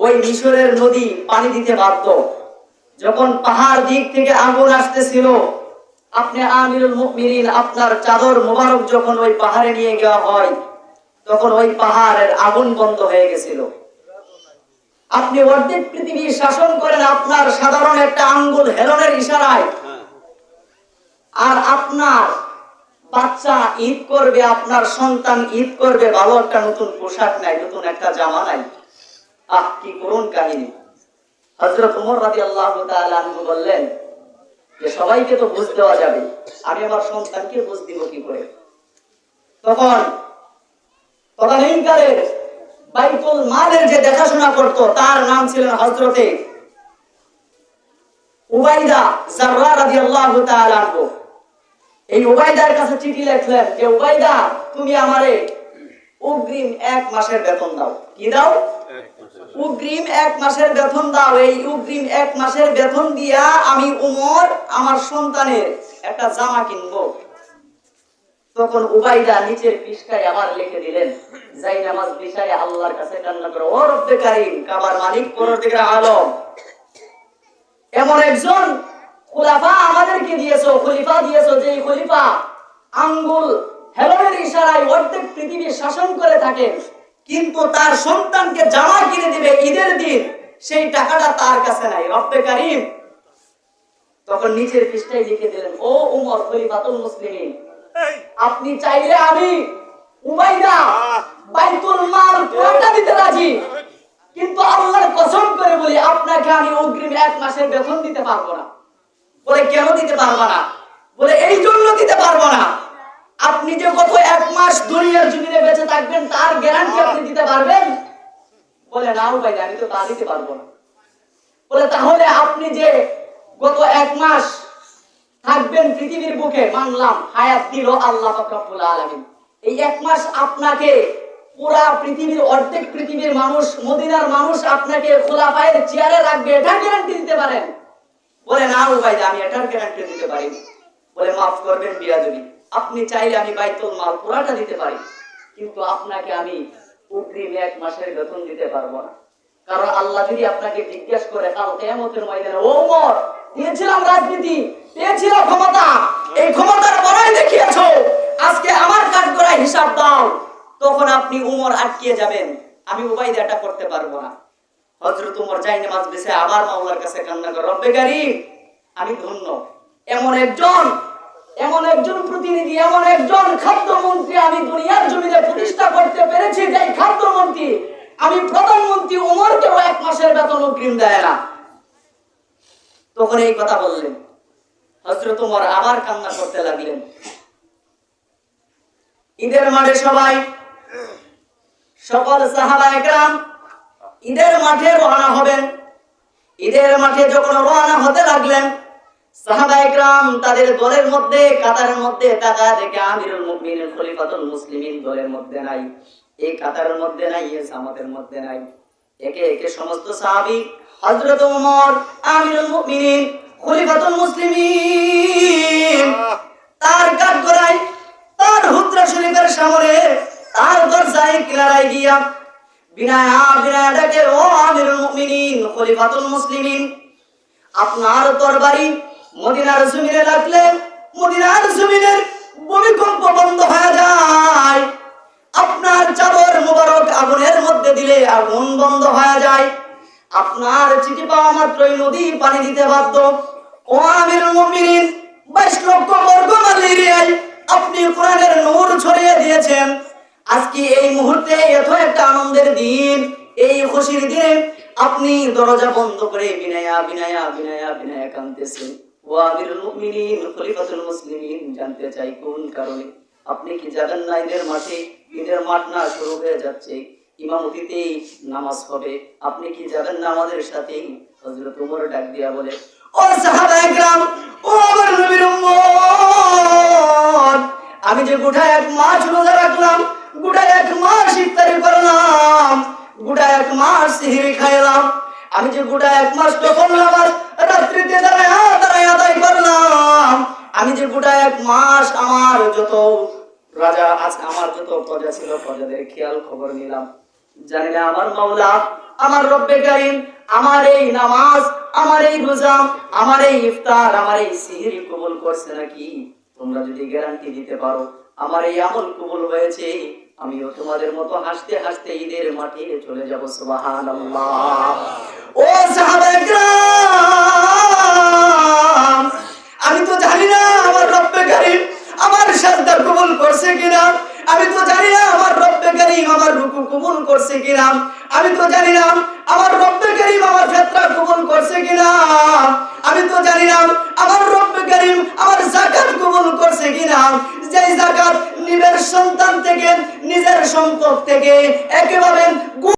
ওই মিশরের নদী পানি দিতে বাধ্য। যখন পাহাড় দিক থেকে আগুন আসতেছিল, আপনি আমিরুল মুমিনিন আপনার চাদর মোবারক যখন ওই পাহাড়ে নিয়ে যাওয়া হয়, তখন ওই পাহাড়ের আগুন বন্ধ হয়ে গেছিল। আপনি অর্ধেক পৃথিবী শাসন করেন আপনার সাধারণ একটা আঙ্গুল হেলনের ইশারায়, আর আপনার বাচ্চা ঈদ করবে, আপনার সন্তান ঈদ করবে, ভালো একটা নতুন পোশাক নাই, নতুন একটা জামা নাই। কি করুণ কাহিনী। হযরত ওমর রাদিয়াল্লাহু তাআলা আনহু বললেন যে সবাইকে তো বুঝ দেওয়া যাবে, আমি আমার সন্তানকে বুঝ দিব কি করে? তখন তদানীন্তনের বাইতুল মালের যে দেখাশোনা করত, তার নাম ছিলেন হযরতে উবাইদা জাররা রাদিয়াল্লাহু তাআলা আনহু। এই উবাইদার কাছে চিঠি লিখলেন যে উবাইদা, তুমি আমারে অগ্রিম 1 মাসের বেতন দাও। কি দাও? অগ্রিম 1 মাসের বেতন দাও। এই অগ্রিম 1 মাসের বেতন দিয়া আমি উমর আমার সন্তানের একটা জামা কিনবো। তখন উবাইদা নিচের পৃষ্ঠায় আবার লিখে দিলেন, যাই নামাজ বিছায় আল্লাহর কাছে কান্না করো, ও রব্বে কারীম, কাবার মালিক পরদিগার আলম, এমন একজন খলিফা আমাদেরকে দিয়েছো, খলিফা দিয়েছো, যে খলিফা আঙ্গুল হেলনের ইশারায় অর্ধেক পৃথিবী শাসন করে থাকে, কিন্তু তার সন্তানকে জামা কিনে দিবে ঈদের দিন, সেই টাকাটা তার কাছে নাই। রব্বে কারীম তখন নিচের পৃষ্ঠায় লিখে দিলেন, ও উমর খলিফাতুল মুসলিমিন, আপনি চাইলে আমি উবাইদা বাইতুল মাল পুরোটা দিতে রাজি, কিন্তু আল্লাহর কসম করে বলি আপনাকে আমি অগ্রিম 1 মাসের বেতন দিতে পারবো না। বলে কেন দিতে পারবো না? বলে এই জন্য দিতে পারবো না, আপনি যে গত 1 মাস দুনিয়ার জমিনে বেঁচে থাকবেন তার গ্যারান্টি আপনি দিতে পারবেন? বলে না উবাইদা, আমি তো তা দিতে পারবো না। বলে তাহলে আপনি যে গত 1 মাস থাকবেন পৃথিবীর বুকে, মানলাম, হায়াত দিল আল্লাহ পাক রব্বুল আলামিন, এই 1 মাস আপনাকে পুরা পৃথিবীর অর্ধেক পৃথিবীর মানুষ, মদিনার মানুষ আপনাকে খোলাফায়ের চেয়ারে রাখবে, এটা গ্যারান্টি দিতে পারেন? বলে না উবাইদা, আমি এটার গ্যারান্টি দিতে পারি। বলে মাফ করবেন বিয়াদবি, আপনি চাইলে আমি বাইতুল মাল পুরাটা দিতে পারি, কিন্তু আপনাকে আমি অগ্রিম 1 মাসের বেতন দিতে পারবো না। কারণ আল্লাহ যদি আপনাকে জিজ্ঞেস করে কাল কিয়ামতের ময়দানে, ও ওমর, দিয়েছিলাম রাজনীতি, পেয়েছিলাম ক্ষমতা, এই ক্ষমতার বড়াই দেখিয়েছো, আজকে আমার কাঠগড়ায় হিসাব দাও, তখন আপনি উমর আটকিয়ে যাবেন, আমি উবাইদা এটা করতে পারবো না। হযরত উমর যাই নামাজ বেছে আবার মাওলার কাছে কান্না করে, রব্বে কারীম, আমি ধন্য, এমন একজন প্রতিনিধি, এমন একজন খাদ্যমন্ত্রী আমি দুনিয়ার জমিনে প্রতিষ্ঠা করতে পেরেছি, যে খাদ্যমন্ত্রী আমি প্রধানমন্ত্রী উমরকেও 1 মাসের বেতন অগ্রিম দেয় না। তখন এই কথা বললেন, হযরত উমর আবার কান্না করতে লাগলেন। ঈদের মাঠে সকল সাহাবায়ে কেরাম ঈদের মাঠে রওনা হবেন। ঈদের মাঠে যখন রওনা হতে লাগলেন, সাহাবায়ে কেরাম তাদের দলের মধ্যে, কাতারের মধ্যে তাকায় দেখে আমিরুল মুমিনিন খলিফাতুল মুসলিমিন দলের মধ্যে নাই, এই কাতারের মধ্যে নাই, এই জামাতের মধ্যে নাই। একে একে সমস্ত সাহাবী হযরত ওমর, আমিরুল মুমিনিন খলিফাতুল মুসলিমিন তার কাঠগড়ায়, তার হুজরা শরীফের সামনে, তার দরজায় কিনারায় গিয়া বিনায়া ডাকে, ও আমিরুল মুমিনিন খলিফাতুল মুসলিমিন, আপনার তরবারি মদিনার জমিনে রাখলে মদিনার জমিনের ভূমিকম্প বন্ধ হয়ে যায়, আপনার চাদর মোবারক আগুনের মধ্যে দিলে আগুন বন্ধ হয়ে যায়, আপনার চিঠি পাওয়া মাত্রই নদী পানি দিতে বাধ্য। ও আমিরুল মুমিনিন, 22 লক্ষ বর্গ মাইল এরিয়ায় আপনি কোরআনের নূর ছড়িয়ে দিয়েছেন। আজকে এই মুহূর্তে এত একটা আনন্দের দিন, এই খুশির দিনে আপনি দরজা বন্ধ করে বিনায়া কাঁদতেছেন। ও আমিরুল মুমিনিন খলিফাতুল মুসলিমিন, জানতে চাই কোন কারণে? আপনি কি জানেন না ঈদের মাঠ না শুরু হয়ে যাচ্ছে, ইমামতিতে নামাজ হবে, আপনি কি যাবেন না আমাদের সাথে? হযরত ওমর ডাক দিয়া বলে, ও সাহাবায়ে কেরাম, ও আমার নবীর উম্মত, আমি যে গোটা 1 মাস রোজা রাখলাম, গোটা 1 মাস ইফতারি করলাম, গোটা 1 মাস সিহরি খাইলাম, আমি যে গোটা 1 মাস তখন নামাজ রাত্রিতে দাঁড়ায় আদায় করলাম, আমি যে গোটা 1 মাস আমার যত রাজা আছে, আমার যত প্রজা ছিল, প্রজাদের খেয়াল খবর নিলাম, জানি না আমার মাওলা, আমার রব্বে কারীম আমার এই নামাজ, আমার এই রোজা, আমার এই ইফতার, আমার এই সিহরি কবুল করছে নাকি। তোমরা যদি গ্যারান্টি দিতে পারো আমার এই আমল কবুল হয়েছে, আমিও তোমাদের মতো হাসতে হাসতে ঈদের মাঠে চলে যাব। সুবহানাল্লাহ। ও সাহাবায়ে কেরাম, আমি তো জানি না আমার রব্বে কারীম আমার সাজদা কবুল করছে কিনা, আমি তো জানি না আমার রব্বে কারীম আমার রুকু কবুল করছে কিনা, আমি তো জানি না আমার রব্বে কারীম আমার ফিতরা কবুল করছে